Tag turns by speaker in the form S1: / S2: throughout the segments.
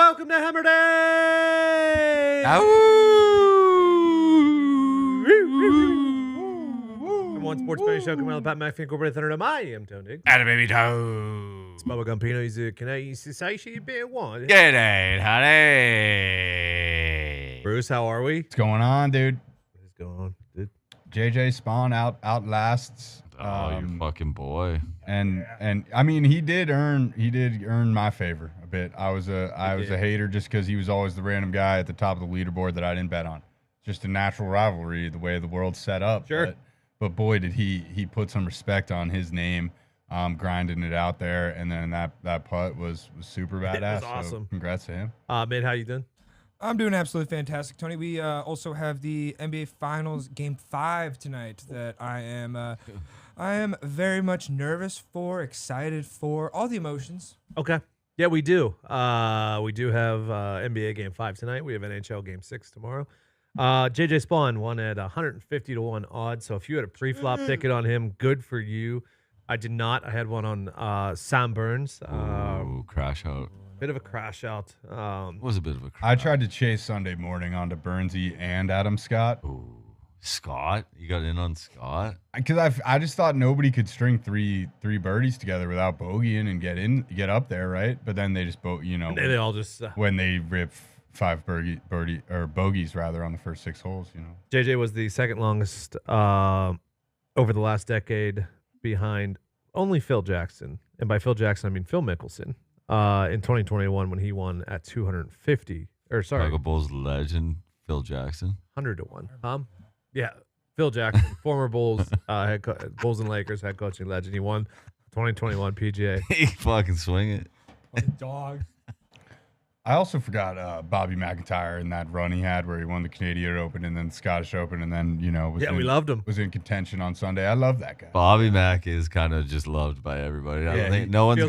S1: welcome to Hammer Dahn! Number one sports betting show coming out of the Pat McAfee Incorporated Thunder. I am Tony.
S2: Atta baby toe.
S1: It's Bubba Gumpino. He's a Canadian society bit one.
S2: G'day, honey.
S1: Bruce, how are we?
S3: What's going on, dude?
S1: What is going on, dude?
S3: JJ Spawn outlasts.
S2: Your fucking boy.
S3: And I mean he did earn my favor a bit. I was a hater just because he was always the random guy at the top of the leaderboard that I didn't bet on. Just a natural rivalry, the way the world's set up.
S1: Sure.
S3: But boy, did he put some respect on his name, grinding it out there, and then that putt was super badass.
S1: It was awesome.
S3: So congrats to him.
S1: Mate, how you doing?
S4: I'm doing absolutely fantastic, Tony. We also have the NBA Finals Game 5 tonight that I am very much nervous for, excited for, all the emotions.
S1: Okay. Yeah, we do. We do have NBA Game 5 tonight. We have NHL Game 6 tomorrow. JJ Spawn won at 150 to 1 odds. So if you had a pre-flop ticket on him, good for you. I did not. I had one on Sam Burns.
S2: Crash out.
S1: Bit of a crash out.
S2: It was a bit of a crash.
S3: I tried to chase Sunday morning onto Burnsy and Adam Scott.
S2: Ooh. Scott? You got in on Scott?
S3: Because I just thought nobody could string three birdies together without bogeying and get up there, right? But then they just
S1: They all just
S3: when they rip 5 bogeys rather on the first 6 holes,
S1: JJ was the second longest over the last decade behind only Phil Jackson, and by Phil Jackson I mean Phil Mickelson. In 2021 when he won at 250 or sorry,
S2: Chicago Bulls legend Phil Jackson.
S1: 100 to 1. Yeah, Phil Jackson, former Bulls Bulls and Lakers head coaching legend. He won 2021 PGA.
S2: He fucking swing it.
S4: Like a dog.
S3: I also forgot Bobby McIntyre in that run he had where he won the Canadian Open and then the Scottish Open and then
S1: we loved him.
S3: Was in contention on Sunday. I love that guy.
S2: Bobby Mack is kind of just loved by everybody. I don't think no one's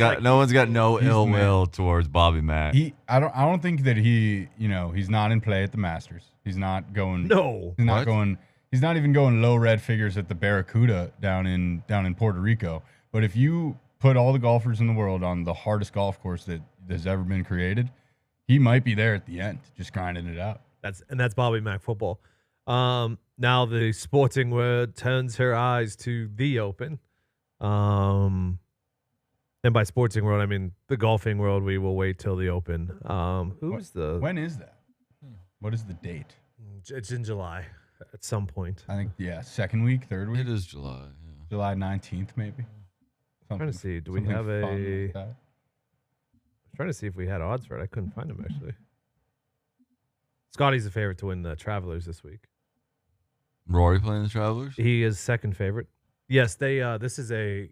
S2: got no ill will towards Bobby Mack.
S3: I don't think that he's not in play at the Masters. He's not going.
S1: No,
S3: he's not going. He's not even going low red figures at the Barracuda down in Puerto Rico. But if you put all the golfers in the world on the hardest golf course that has ever been created, he might be there at the end, just grinding it out.
S1: That's Bobby Mack football. Now the sporting world turns her eyes to the Open. And by sporting world, I mean the golfing world. We will wait till the Open. When
S3: is that? What is the date?
S1: It's in July at some point.
S3: I think, second week, third week.
S2: It is July. Yeah.
S3: July 19th, maybe.
S1: I'm trying to see. Do we have a... Trying to see if we had odds for it. I couldn't find them actually. Scotty's the favorite to win the Travelers this week.
S2: Rory playing the Travelers?
S1: He is second favorite. Yes, they. This is a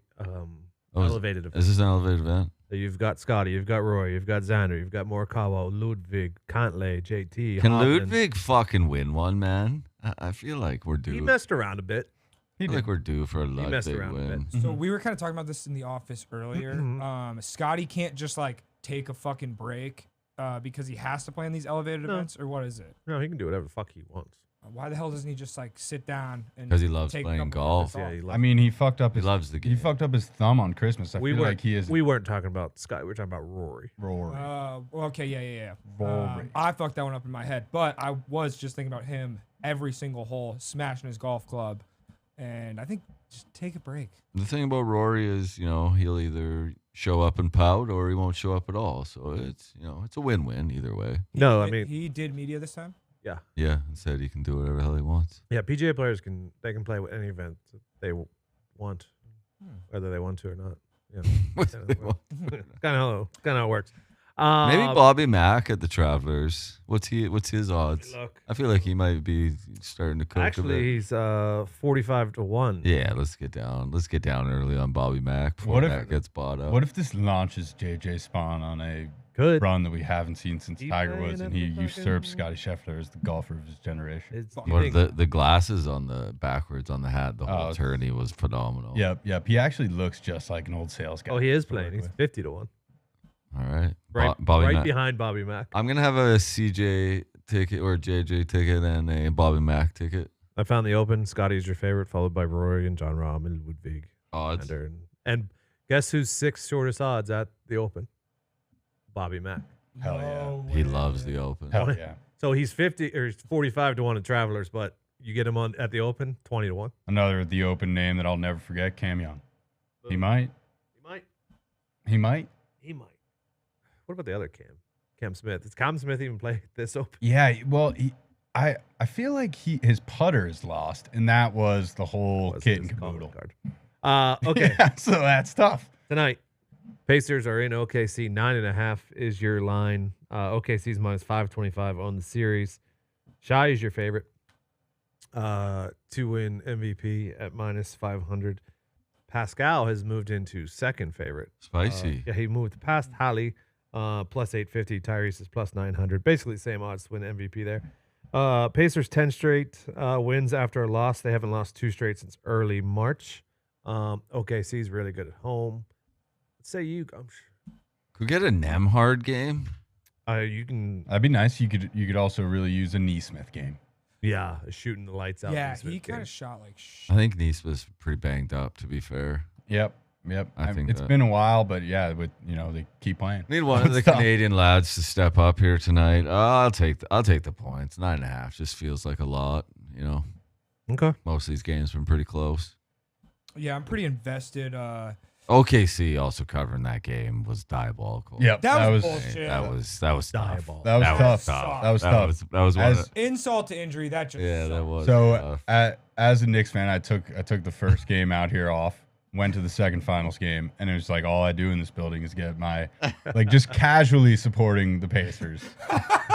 S1: elevated event.
S2: Is this an elevated event?
S1: So you've got Scotty, you've got Rory, you've got Xander, you've got Morikawa, Ludwig, Cantlay, JT.
S2: Can
S1: Hoffman.
S2: Ludwig fucking win one, man? I feel like we're due.
S1: He messed around a bit.
S2: I feel like we're due for a big win.
S4: So we were kind of talking about this in the office earlier. Scotty can't just take a fucking break because he has to play in these elevated events, or what is it?
S1: No, he can do whatever the fuck he wants.
S4: Why the hell doesn't he just sit down and?
S2: Because he loves
S4: take
S2: playing golf.
S1: Yeah,
S3: he fucked up.
S2: He loves the game.
S3: He fucked up his thumb on Christmas. I feel like he is.
S1: We weren't talking about Scotty. We were talking about Rory.
S4: Okay, yeah.
S3: Rory.
S4: I fucked that one up in my head, but I was just thinking about him every single hole, smashing his golf club, and I think just take a break.
S2: The thing about Rory is, he'll either show up and pout or he won't show up at all. So it's, it's a win-win either way.
S4: He did media this time.
S1: Yeah.
S2: Yeah, and said he can do whatever the hell he wants.
S1: Yeah, PGA players can play with any event that they want, whether they want to or not. Yeah, kind of how it works.
S2: Maybe Bobby Mack at the Travelers. What's his odds?
S1: Look,
S2: I feel like he might be starting to cook.
S1: Actually, he's 45 to 1.
S2: Yeah, let's get down. Let's get down early on Bobby Mack before that gets bought up.
S3: What if this launches JJ Spawn on a run that we haven't seen since Tiger Woods, and he usurps Scotty Scheffler as the golfer of his generation?
S2: The glasses on the backwards on the hat, the whole tourney was phenomenal.
S3: Yep. He actually looks just like an old sales guy.
S1: Oh, he is playing. He's 50 to 1.
S2: All right.
S1: Right behind Bobby Mack.
S2: I'm going to have a CJ ticket or JJ ticket and a Bobby Mack ticket.
S1: I found the Open. Scotty's your favorite, followed by Rory and John Rahm and Ludwig.
S2: Odds.
S1: And guess who's 6th shortest odds at the Open? Bobby Mack.
S3: Hell yeah.
S4: No
S2: He
S4: way.
S2: loves the Open.
S3: Hell yeah.
S1: So he's 50 or he's 45 to 1 in Travelers, but you get him on at the Open 20 to 1.
S3: Another the Open name that I'll never forget, Cam Young. He might.
S1: He might.
S3: He might.
S1: He might. What about the other Cam? Cam Smith. Does Cam Smith even play this Open?
S3: Yeah, well, I feel like his putter is lost, and that was the whole
S1: Was
S3: kit and
S1: his calling
S3: caboodle.
S1: card. Okay.
S3: Yeah, so that's tough.
S1: Tonight, Pacers are in OKC. 9.5 is your line. OKC's minus 525 on the series. Shai is your favorite to win MVP at minus 500. Pascal has moved into second favorite.
S2: Spicy.
S1: Yeah, he moved past Halley, plus 850. Tyrese is plus 900. Basically the same odds to win MVP there. Pacers 10 straight wins after a loss. They haven't lost 2 straight since early March. OKC's really good at home. Let's say you,
S2: Could we get a Nemhard game?
S1: you can,
S3: That'd be nice. You could also really use a Neesmith game.
S1: yeah, shooting the lights out.
S4: Yeah,
S1: in this
S4: he kind
S1: game.
S4: of shot like
S2: I think Neesmith's pretty banged up, to be fair.
S3: Yep.
S2: I think
S3: it's
S2: that-
S3: been a while, but yeah, they keep playing.
S2: Need one of the
S3: Tough.
S2: Canadian lads to step up here tonight. I'll take the points. 9.5 just feels like a lot.
S1: Okay.
S2: Most of these games been pretty close.
S4: Yeah, I'm pretty invested.
S2: OKC also covering that game was diabolical.
S3: Yep.
S4: That was
S2: Hey,
S4: bullshit.
S2: that was tough.
S1: Diabolical.
S3: That was
S2: That
S3: tough.
S2: was tough.
S3: That was
S2: That
S3: tough.
S2: was one.
S3: As-
S2: Of,
S4: Insult to injury. That just
S2: yeah, that
S4: sucked.
S2: was.
S3: So
S2: tough.
S3: as a Knicks fan, I took the first game out here off, went to the second finals game, and it was like all I do in this building is get my just casually supporting the Pacers.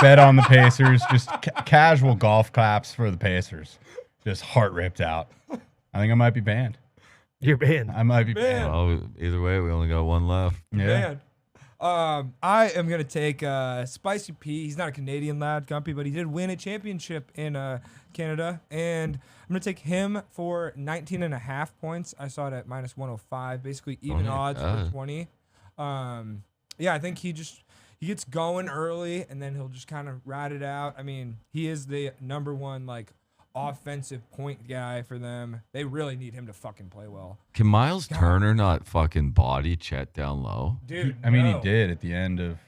S3: Bet on the Pacers, just casual golf claps for the Pacers. Just heart ripped out. I think I might be banned.
S1: You're banned.
S3: I might be
S4: Man.
S3: banned.
S2: Well, either way, we only got one left.
S3: Yeah.
S4: Man. I am gonna take Spicy P. He's not a Canadian lad, Gumpy, but he did win a championship in Canada, and I'm gonna take him for 19.5 points. I saw it at minus 105, basically even
S2: my
S4: odds
S2: God.
S4: for 20. Yeah, I think he gets going early, and then he'll just kind of ride it out. I mean, he is the number one offensive point guy for them. They really need him to fucking play well,
S2: Can Miles
S4: God.
S2: Turner not fucking body Chet down low?
S4: dude.
S3: I mean,
S4: no.
S3: he did at the end of.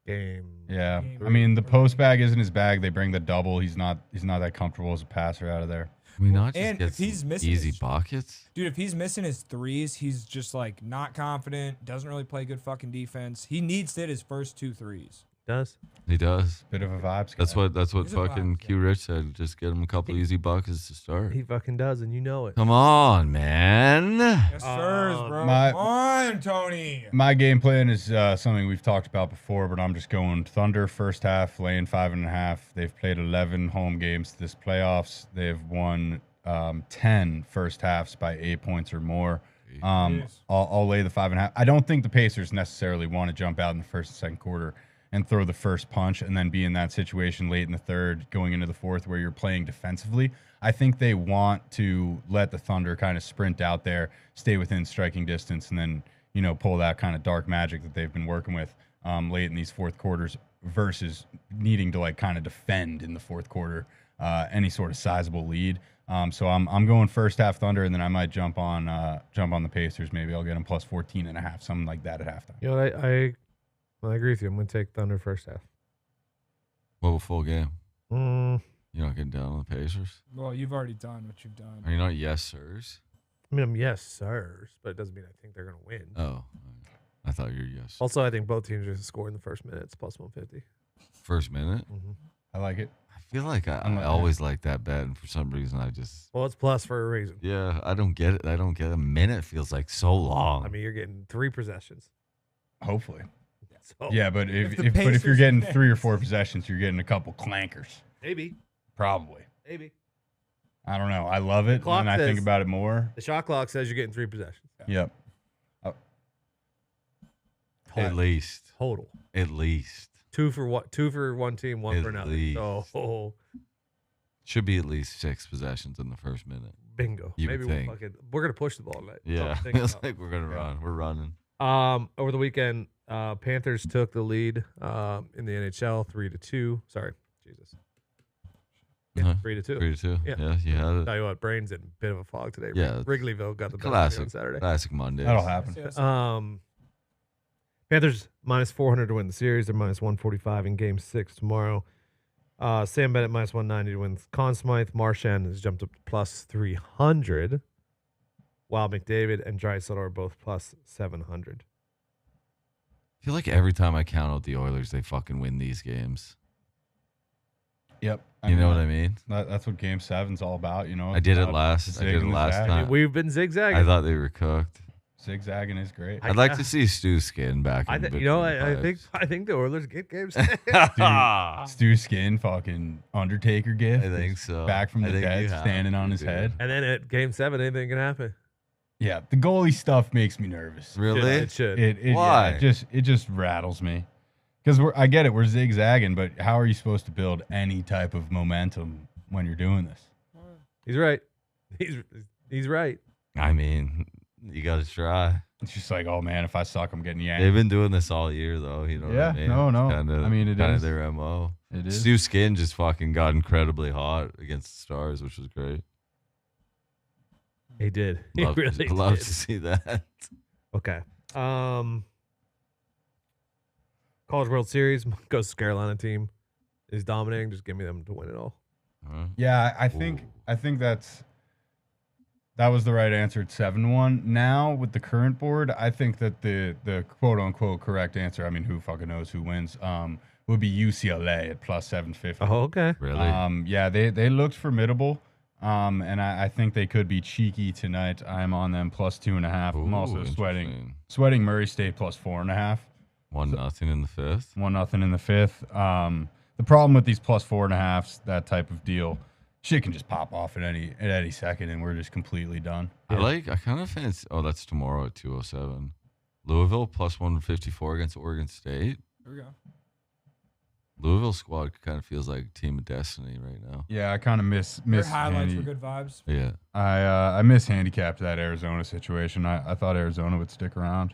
S1: Game.
S3: Yeah.
S4: Game
S3: I mean, the post bag isn't his bag. They bring the double. He's not that comfortable as a passer out of there.
S2: Can we not just
S4: And
S2: get
S4: if he's
S2: some
S4: missing
S2: easy
S4: his-
S2: buckets?
S4: Dude, if he's missing his threes, he's just not confident, doesn't really play good fucking defense. He needs to hit his first 2 threes.
S1: Does.
S2: He does.
S3: Bit of a vibes.
S2: That's
S3: guy.
S2: what
S4: He's a
S2: fucking
S4: vibe,
S2: Q Rich said. Just get him a couple easy buckets to start.
S1: He fucking does, and you know it.
S2: Come on, man.
S4: Yes, sirs, bro.
S3: my-
S4: Come on, Tony.
S3: My game plan is something we've talked about before, but I'm just going Thunder first half, laying 5.5. They've played 11 home games this playoffs. They've won 10 first halves by 8 points or more.
S4: Yes.
S3: I'll lay the 5.5. I don't think the Pacers necessarily want to jump out in the first and second quarter and throw the first punch and then be in that situation late in the third, going into the fourth where you're playing defensively. I think they want to let the Thunder kind of sprint out there, stay within striking distance, and then, pull that kind of dark magic that they've been working with late in these fourth quarters versus needing to kind of defend in the fourth quarter any sort of sizable lead. So I'm going first half Thunder, and then I might jump on the Pacers. Maybe I'll get them plus 14.5, something like that at halftime.
S1: You know, I agree with you. I'm going to take Thunder first half.
S2: What a full game.
S1: Mm,
S2: You're not getting down on the Pacers?
S4: Well, you've already done what you've done.
S2: Are you not yes, sirs?
S1: I mean, I'm yes, sirs, but it doesn't mean I think they're going to win.
S2: Oh, I thought you were yes.
S1: Also, I think both teams are going to score in the first minute. It's plus 150.
S2: First minute?
S1: Mm-hmm.
S3: I like it.
S2: I feel like
S3: I'm
S2: I
S3: not-
S2: always like that bet, and for some reason I just...
S1: Well, it's plus for a reason.
S2: Yeah, I don't get it. I don't get it. A minute feels like so long.
S1: I mean, you're getting 3 possessions.
S3: Hopefully.
S1: So
S3: Yeah, but if
S4: the
S3: you're
S4: Pacers
S3: getting
S4: win.
S3: 3 or 4 possessions, you're getting a couple clankers.
S1: maybe.
S3: Probably.
S1: Maybe.
S3: I don't know. I love it.
S1: Clock
S3: And I think
S1: says-
S3: about it more.
S1: The shot clock says you're getting 3 possessions.
S3: Yep.
S2: At least.
S1: Total.
S2: At least.
S1: 2 for one team, 1 for
S2: At
S1: another.
S2: least.
S1: So,
S2: Should be at least 6 possessions in the first minute.
S1: bingo.
S2: You
S1: Maybe
S2: would think.
S1: we're going to push the ball tonight. That's all
S2: Yeah.
S1: I'm thinking
S2: It's
S1: about.
S2: like we're going to run. We're running.
S1: Over the weekend, Panthers took the lead in the NHL 3-2. Sorry, Jesus. Yeah,
S2: Uh-huh.
S1: 3-2.
S2: 3-2.
S1: Yeah.
S2: Yeah, you had it.
S1: Tell you what, brain's in a bit of a fog today.
S2: Yeah,
S1: Wrigleyville got the best on
S2: Classic.
S1: Saturday.
S2: Classic Mondays.
S3: That'll happen.
S4: Yes.
S1: Panthers minus 400 to win the series. They're minus 145 in Game 6 tomorrow. Sam Bennett minus 190 to win Conn Smythe. Marchand has jumped up to plus 300. While McDavid and Draisaitl are both plus 700.
S2: I feel like every time I count out the Oilers, they fucking win these games.
S3: Yep.
S2: You know what I mean?
S3: That's what Game 7's all about. You know,
S2: I did it last time.
S1: We've been zigzagging.
S2: I thought they were cooked.
S3: Zigzagging is great.
S2: I'd like to see Stu Skin back.
S1: I think the Oilers get games.
S3: Stu Skin, fucking Undertaker gift.
S2: I think so.
S3: Back from the dead, standing on his head.
S1: And then at Game 7, anything can happen.
S3: Yeah, the goalie stuff makes me nervous.
S2: Really?
S1: It should.
S2: Why?
S3: Yeah, it just rattles me. Because I get it, we're zigzagging, but how are you supposed to build any type of momentum when you're doing this?
S1: He's right. He's right.
S2: I mean, you got to try.
S3: It's just like, oh man, if I suck, I'm getting yanked.
S2: They've been doing this all year, though. You know what I mean?
S3: No.
S2: Kinda,
S3: I mean, it
S2: kind
S3: is
S2: of their MO.
S3: It is.
S2: Stu Skin just fucking got incredibly hot against the Stars, which was great.
S1: He did. He
S2: Love,
S1: really
S2: love
S1: did.
S2: to see that.
S1: Okay. College World Series goes to Carolina team is dominating. Just give me them to win it all.
S3: Yeah, I think that was the right answer at 7-1. Now with the current board, I think that the quote unquote correct answer, I mean, who fucking knows who wins, would be UCLA at plus 750.
S1: Oh, okay.
S2: Really?
S3: Yeah, they looked formidable. And I think they could be cheeky tonight. I'm on them plus 2.5. I'm also sweating Murray State plus 4.5.
S2: 1-0 in the fifth.
S3: 1-0 in the fifth. The problem with these plus 4.5s, that type of deal, shit can just pop off at any second, and we're just completely done.
S2: I kind of fancy. Oh, that's tomorrow at 2:07. Louisville plus 154 against Oregon State.
S4: Here we go.
S2: Louisville squad kind of feels like a team of destiny right now.
S3: Yeah, I kind of miss
S4: Their highlights were good vibes.
S2: Yeah.
S3: I mishandicapped that Arizona situation. I thought Arizona would stick around.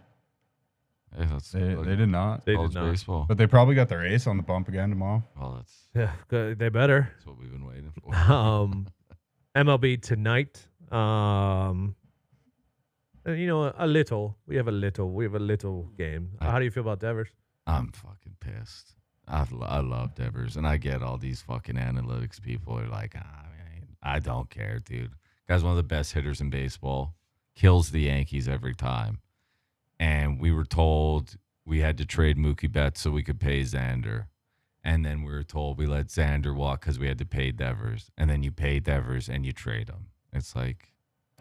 S2: Hey,
S3: They did not.
S1: They
S2: college
S1: did not.
S2: baseball.
S3: But they probably got their ace on the bump again tomorrow.
S2: Well, that's
S1: Yeah, good. They better.
S2: what we've been waiting for.
S1: MLB tonight. We have a little game. How do you feel about Devers?
S2: I'm fucking pissed. I love Devers, and I get all these fucking analytics people are like, I don't care, dude. Guy's one of the best hitters in baseball. Kills the Yankees every time. And we were told we had to trade Mookie Betts so we could pay Xander. And then we were told we let Xander walk because we had to pay Devers. And then you pay Devers and you trade him. It's like,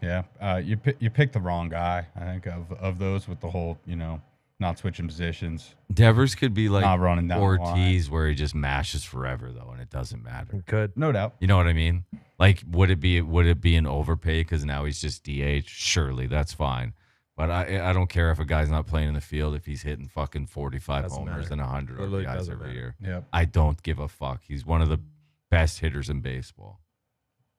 S3: yeah, you picked the wrong guy. I think of those with the whole, not switching positions.
S2: Devers could be like
S3: Not running down the
S2: Ortiz, where he just mashes forever though, and it doesn't matter.
S1: Could.
S3: No doubt.
S2: You know what I mean? Like, would it be an overpay because now he's just DH? Surely, that's fine. But I don't care if a guy's not playing in the field if he's hitting fucking 45
S1: Doesn't
S2: homers
S1: matter.
S2: and 100
S1: Really
S2: RBIs
S1: doesn't
S2: every
S1: matter.
S2: year.
S3: Yep.
S2: I don't give a fuck. He's one of the best hitters in baseball,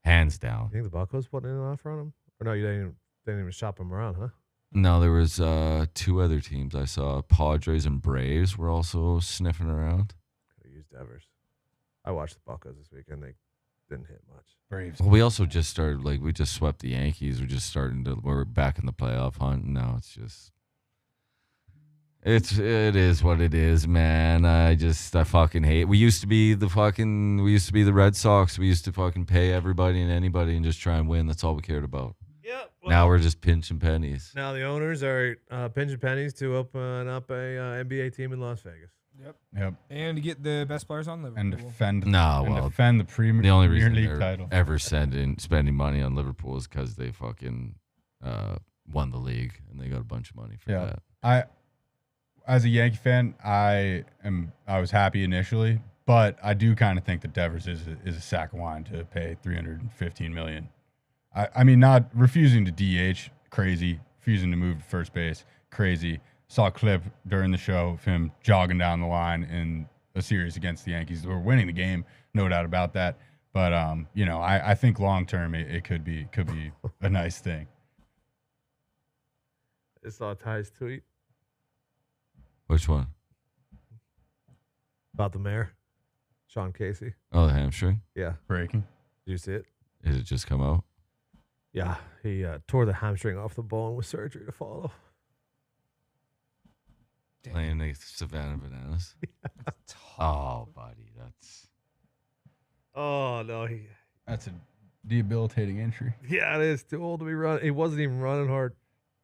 S2: hands down.
S1: You think the Buccos putting in an offer on him? Or no, you didn't even shop him around, huh?
S2: No, there was two other teams I saw. Padres and Braves were also sniffing around.
S1: Could have used Devers. I watched the Buccos this weekend. They didn't hit much.
S3: Braves.
S2: Well, we also just started, we just swept the Yankees. We're back in the playoff hunt. And now it's just, it is what it is, man. I fucking hate. We used to be the Red Sox. We used to fucking pay everybody and anybody and just try and win. That's all we cared about.
S1: Yeah.
S2: Now we're just pinching pennies.
S1: Now the owners are pinching pennies to open up a NBA team in Las Vegas.
S3: Yep.
S4: And to get the best players on Liverpool.
S3: And defend the Premier
S2: The only reason
S3: League
S2: they're
S3: title.
S2: ever spending money on Liverpool is because they fucking won the league and they got a bunch of money for that.
S3: As a Yankee fan, I was happy initially, but I do kind of think that Devers is a sack of wine to pay $315 million. I mean, not refusing to DH, crazy. Refusing to move to first base, crazy. Saw a clip during the show of him jogging down the line in a series against the Yankees. We're winning the game, no doubt about that. But I think long term it could be a nice thing.
S1: I saw Ty's tweet
S2: Which one?
S1: about the mayor, Sean Casey.
S2: Oh, the hamstring.
S1: Yeah.
S3: Breaking.
S1: Did you see it?
S2: Did it just come out?
S1: Yeah. He tore the hamstring off the bone with surgery to follow.
S2: Playing the Savannah Bananas. Oh, buddy, that's.
S1: Oh no,
S3: That's a debilitating injury.
S1: yeah, it is too old to be running. He wasn't even running hard.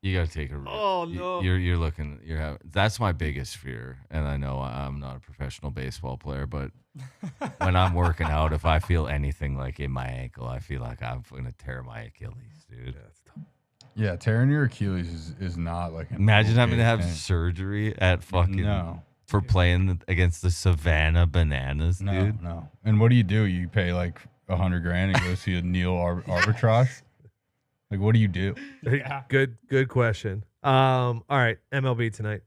S2: You gotta take a.
S1: Oh, no.
S2: You're looking. You're having. That's my biggest fear, and I know I'm not a professional baseball player, but when I'm working out, if I feel anything like in my ankle, I feel like I'm gonna tear my Achilles, dude.
S1: Yeah, it's tough.
S3: Yeah, tearing your Achilles is not like an
S2: Imagine having to
S3: okay
S2: have
S3: thing.
S2: surgery at fucking
S3: No.
S2: for playing against the Savannah Bananas,
S3: No,
S2: dude.
S3: no. And what do? You pay like $100,000 and go see a Neil arbitrage? Like, what do you do?
S4: Yeah.
S1: Good question. All right, MLB tonight.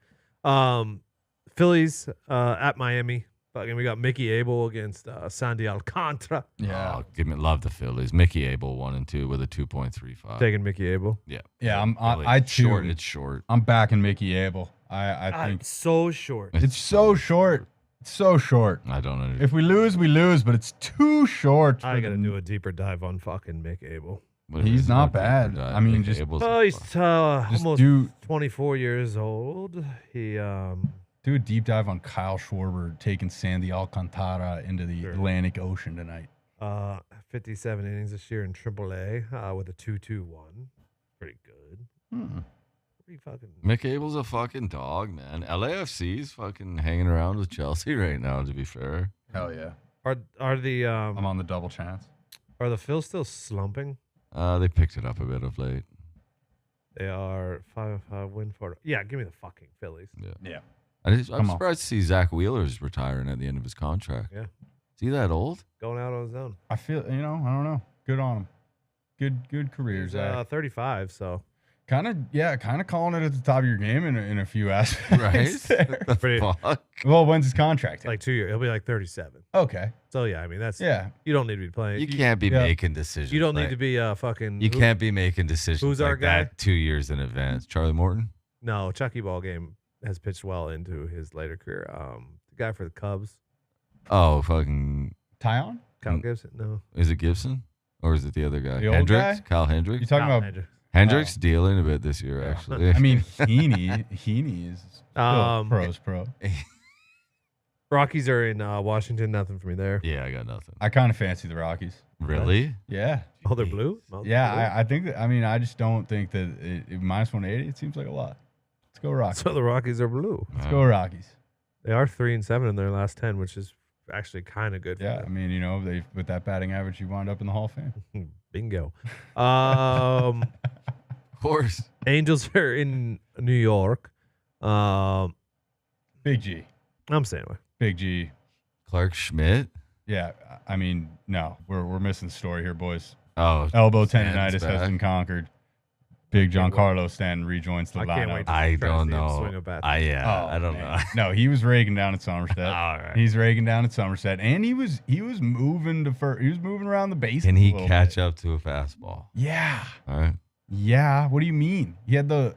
S1: Phillies at Miami. Fucking, we got Mickey Abel against Sandy Alcantara.
S3: Yeah.
S2: Oh, love the Phillies. Mickey Abel 1-2 with a 2.35.
S1: Taking Mickey Abel.
S2: Yeah.
S3: Yeah,
S2: Philly.
S3: I too.
S2: Short. It's short.
S3: I'm backing Mickey Abel. I think
S1: It's so short.
S3: it's so short. It's so short.
S2: I don't understand.
S3: If we lose, we lose, but it's too short.
S1: I
S3: for
S1: gotta
S3: the-
S1: do a deeper dive on fucking Mick Abel.
S3: He's not bad. I mean, just-
S1: Oh, he's
S3: Just
S1: almost
S3: do
S1: 24 years old. He
S3: do a deep dive on Kyle Schwarber taking Sandy Alcantara into the
S1: Sure.
S3: Atlantic Ocean tonight.
S1: 57 innings this year in AAA with a 2.21. Pretty good. Pretty fucking.
S2: Mick Abel's a fucking dog, man. LAFC's fucking hanging around with Chelsea right now, to be fair.
S3: Hell yeah.
S1: Are the
S3: I'm on the double chance.
S1: are the Phils still slumping?
S2: They picked it up a bit of late.
S1: They are 5-5 win for. Yeah, give me the fucking Phillies.
S3: Yeah.
S2: I'm
S3: Come on.
S2: surprised to see Zach Wheeler's retiring at the end of his contract.
S1: Yeah.
S2: Is he that old?
S1: Going out on his own.
S3: I feel, I don't know. Good on him. Good career,
S1: He's
S3: Zach.
S1: 35, so
S3: Kind of calling it at the top of your game in a few aspects.
S2: Right?
S3: there.
S2: The
S1: Pretty-
S2: fuck?
S3: Well, when's his contract?
S1: like 2 years. He'll be like 37.
S3: Okay.
S1: So yeah, I mean that's
S3: Yeah.
S1: you don't need to be playing.
S2: You can't be
S3: yeah.
S2: making decisions.
S1: You don't need
S2: like-
S1: to be fucking.
S2: You can't be making decisions
S1: who's our
S2: like that
S1: guy?
S2: 2 years in advance. Charlie Morton?
S1: No, Chucky Ball game has pitched well into his later career. The guy for the Cubs,
S2: Oh, fucking.
S3: Tyon?
S1: Kyle Gibson. No,
S2: Is it Gibson? Or is it the other guy?
S3: The old
S2: Hendricks?
S3: guy?
S2: Kyle
S3: You
S2: Hendricks?
S3: talking
S1: Kyle
S3: about?
S1: Hendricks.
S2: Hendricks dealing a bit this year,
S3: Yeah.
S2: actually.
S3: I mean, Heaney is still pro.
S1: Rockies are in Washington. Nothing for me there.
S2: yeah, I got nothing.
S3: I kind of fancy the Rockies.
S2: Really?
S3: Yeah.
S1: Oh, they're blue. Oh, they're
S3: Yeah,
S1: blue?
S3: I think that. I mean, I just don't think that minus 180. It seems like a lot. Let's go Rockies.
S1: So the Rockies are blue.
S3: Let's go Rockies.
S1: They are 3-7 in their last 10, which is actually kind of good.
S3: Yeah, I mean, they with that batting average, you wind up in the Hall of Fame.
S1: Bingo.
S2: Of course.
S1: Angels are in New York.
S3: Big G,
S1: I'm staying away.
S3: Big G.
S2: Clark Schmidt?
S3: Yeah, I mean, no, we're missing the story here, boys.
S2: Oh,
S3: Elbow
S2: Stan's
S3: tendonitis has
S2: back.
S3: been conquered. Big Giancarlo Stanton rejoins the
S1: I can't
S3: lineup.
S1: wait to
S2: I
S1: try to
S2: don't
S1: see him
S2: know.
S1: swing a bat.
S2: I
S3: Oh,
S2: don't
S3: man.
S2: know.
S3: No, he was raking down at Somerset.
S2: All right.
S3: He's raking down at Somerset, and he was moving to first. He was moving around the base.
S2: Can he catch up to a fastball?
S3: Yeah,
S2: All right.
S3: yeah. What do you mean? He had the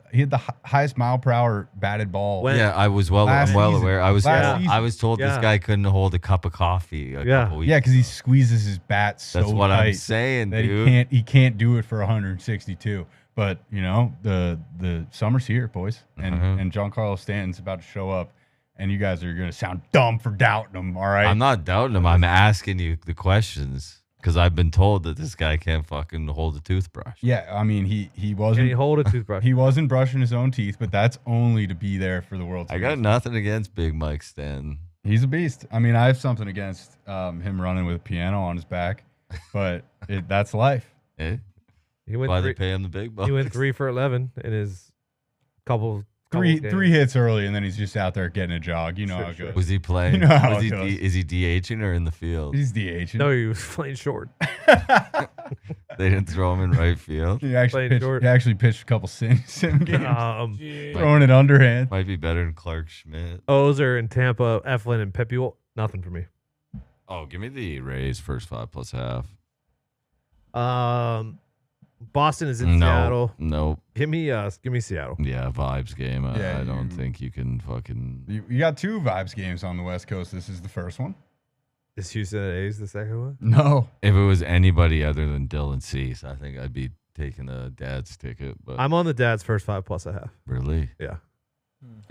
S3: highest mile per hour batted ball.
S1: When-
S2: Yeah, I was well.
S3: Last
S2: I'm well
S3: season.
S2: aware. I was.
S3: Last
S2: I
S3: season.
S2: was told this
S1: Yeah.
S2: guy couldn't hold a cup of coffee. A
S1: Yeah.
S2: couple weeks
S3: Yeah, because he
S2: ago.
S3: squeezes his bat so
S2: That's what
S3: tight
S2: I'm saying,
S3: that
S2: dude.
S3: he can't do it for 162. But the summer's here, boys, and
S2: Uh-huh.
S3: and Giancarlo Stanton's about to show up, and you guys are gonna sound dumb for doubting him. All right,
S2: I'm not doubting him. I'm asking you the questions because I've been told that this guy can't fucking hold a toothbrush.
S3: Yeah, I mean he
S1: Can
S3: wasn't
S1: he hold a toothbrush?
S3: he wasn't brushing his own teeth, but that's only to be there for the World
S2: I
S3: Series.
S2: got nothing against Big Mike Stanton.
S3: He's a beast. I mean, I have something against him running with a piano on his back, but that's life.
S2: Eh?
S1: He
S2: Why
S1: went
S2: they
S1: three,
S2: pay him the big bucks?
S1: he went 3 for 11 in his couple
S3: Three
S1: games.
S3: hits early, and then he's just out there getting a jog. You know
S1: Sure,
S3: how it
S1: sure.
S3: goes.
S2: Was he playing?
S3: You know how
S2: was
S3: it
S2: he
S3: goes.
S2: is he DHing or in the field?
S3: He's DH.
S1: No, he was playing short.
S2: They didn't throw him in right field.
S3: He actually
S1: Playing short.
S3: pitched a couple sim games,
S1: Jeez.
S3: throwing it underhand.
S2: Might be better than Clark Schmidt.
S1: Ozer in Tampa, Eflin and Pepiol. Nothing for me.
S2: Oh, give me the Rays first 5 plus half.
S1: Boston is in
S2: No,
S1: Seattle.
S2: no.
S1: Give me Seattle.
S2: Yeah, vibes game.
S3: Yeah,
S2: I don't
S3: you-
S2: think you can fucking.
S3: You got two vibes games on the West Coast. This is the first one.
S1: Is Houston at A's the second one?
S3: No,
S2: If it was anybody other than Dylan Cease, I think I'd be taking a dad's ticket. But
S1: I'm on the dad's first 5 plus a half.
S2: really,
S1: Yeah.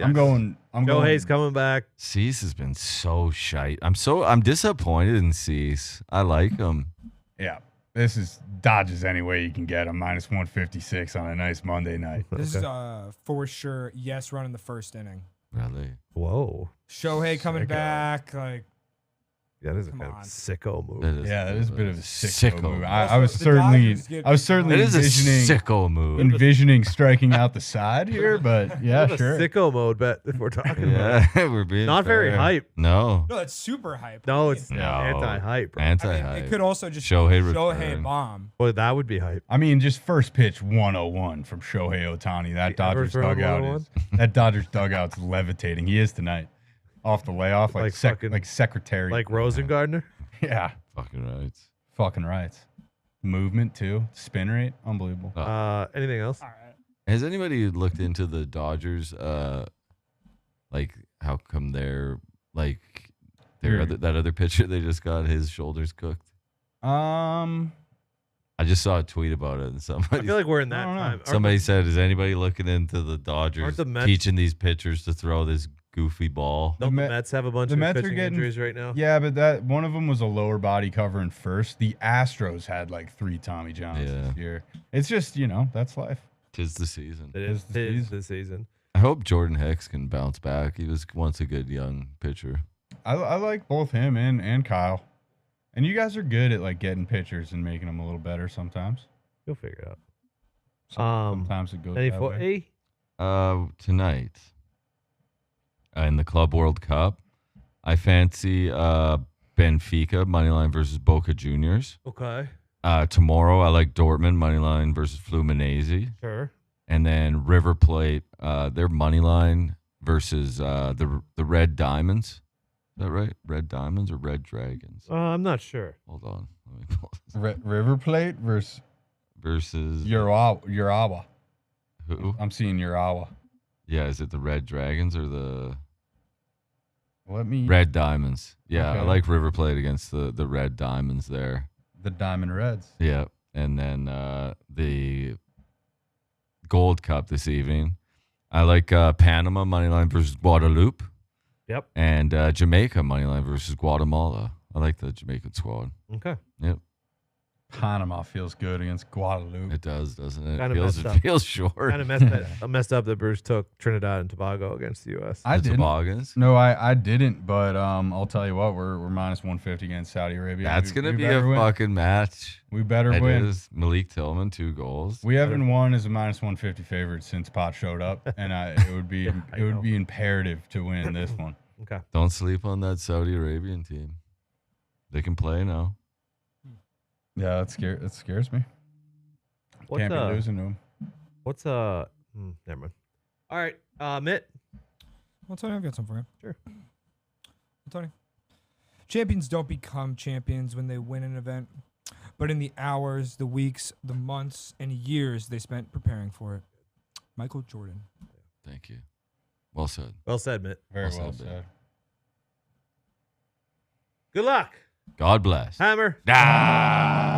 S3: I'm going.
S1: Shohei's coming back.
S2: Cease has been so shite. I'm disappointed in Cease. I like him.
S3: Yeah. This is Dodgers any way you can get them. Minus 156 on a nice Monday night.
S4: This is for sure yes run in the first inning.
S2: Really?
S1: Whoa.
S4: Shohei coming
S3: Sicko.
S4: back, like
S1: Yeah, that is a
S4: Come
S1: kind
S4: on.
S1: of sicko move.
S3: That is a bit of a sicko move.
S2: move.
S3: I
S4: Also,
S3: was
S4: the
S3: certainly
S4: Dodgers get-
S2: It is a
S3: envisioning
S2: sicko move.
S3: striking out the side here, but yeah,
S1: Bit of a
S3: sure.
S1: sicko mode bet if we're talking about.
S2: Yeah, we're being
S1: Not very
S2: fair.
S1: hype.
S2: No.
S4: no, it's super hype.
S1: No, it's
S2: No.
S1: anti-hype, bro.
S4: I
S2: Anti-hype.
S4: mean, it could also just
S2: Shohei
S4: be Shohei
S2: return.
S4: bomb.
S1: Boy, that would be hype.
S3: I mean, just first pitch 101 from Shohei Ohtani. That
S1: You ever
S3: Dodgers
S1: throw
S3: dugout
S1: 101?
S3: is that Dodgers dugout's levitating. He is tonight. Off the layoff,
S1: Like
S3: like
S1: fucking-
S3: like secretary.
S1: Like Rosengardner.
S3: yeah,
S2: Fucking right.
S3: fucking rights. Movement too, spin rate, unbelievable.
S1: Anything else?
S4: All right.
S2: Has anybody looked into the Dodgers? Like, how come they're like that other pitcher they just got his shoulders cooked? I just saw a tweet about it, and
S1: I
S2: somebody
S1: feel like we're in that
S3: don't know.
S1: time.
S2: somebody said, "Is anybody looking into the Dodgers
S1: the Mets-
S2: teaching these pitchers to throw this goofy ball?"
S1: Don't the
S3: Met-
S1: Mets have a bunch
S3: the
S1: of
S3: Mets are
S1: pitching
S3: getting-
S1: injuries right now?
S3: Yeah, but that one of them was a lower body cover in first. The Astros had like 3 Tommy Johns
S2: Yeah.
S3: this year. It's just that's life.
S2: Tis the season.
S1: It is
S3: Tis
S1: the season.
S2: I hope Jordan Hicks can bounce back. He was once a good young pitcher.
S3: I like both him and Kyle, and you guys are good at like getting pitchers and making them a little better sometimes.
S1: You'll figure it out.
S3: Sometimes it goes that way.
S2: Tonight in the Club World Cup, I fancy Benfica moneyline versus Boca Juniors.
S1: Okay.
S2: Tomorrow, I like Dortmund moneyline versus Fluminense,
S1: Sure.
S2: and then River Plate their moneyline versus the Red Diamonds. Is that right? Red Diamonds or Red Dragons?
S1: I'm not sure.
S2: Hold on, let me pull this.
S3: River Plate versus Urawa.
S2: Who?
S3: I'm seeing Urawa.
S2: Yeah, is it the Red Dragons or the
S3: Let me
S2: Red Diamonds? Yeah, I
S3: Okay.
S2: like River Plate against the Red Diamonds there.
S3: the Diamond Reds.
S2: Yeah, and then the Gold Cup this evening. I like Panama moneyline versus Guadeloupe.
S1: Yep.
S2: And Jamaica moneyline versus Guatemala. I like the Jamaican squad.
S1: Okay.
S2: Yep,
S3: Panama feels good against Guadeloupe.
S2: it does, doesn't it?
S1: Kinda
S2: Feels,
S1: messed
S2: it
S1: up.
S2: feels short.
S1: Kind of messed up that Bruce took Trinidad and Tobago against the U.S.
S3: I
S2: The
S3: didn't.
S2: Toboggans.
S3: No, I didn't. But I'll tell you what, we're minus 150 against Saudi Arabia.
S2: That's
S3: We-
S2: gonna
S3: we
S2: be a
S3: better win.
S2: fucking match.
S3: We better
S2: It
S3: win.
S2: is Malik Tillman, 2 goals.
S3: We haven't won as a minus 150 favorite since Pot showed up, and it would be
S1: know.
S3: imperative to win this one.
S1: Okay.
S2: Don't sleep on that Saudi Arabian team. They can play now.
S3: Yeah, that scares me.
S1: What's
S3: Can't be losing to them.
S1: What's never mind. All right, Mitt.
S4: Well, Tony, I've got something for you.
S1: Sure.
S4: Well, Tony, champions don't become champions when they win an event, but in the hours, the weeks, the months, and years they spent preparing for it. Michael Jordan.
S2: Thank you. Well said.
S1: Well said, Mitt.
S3: Very
S2: Well
S3: well
S2: said,
S3: said.
S1: Good luck,
S2: God bless.
S1: Hammer.
S2: Ah!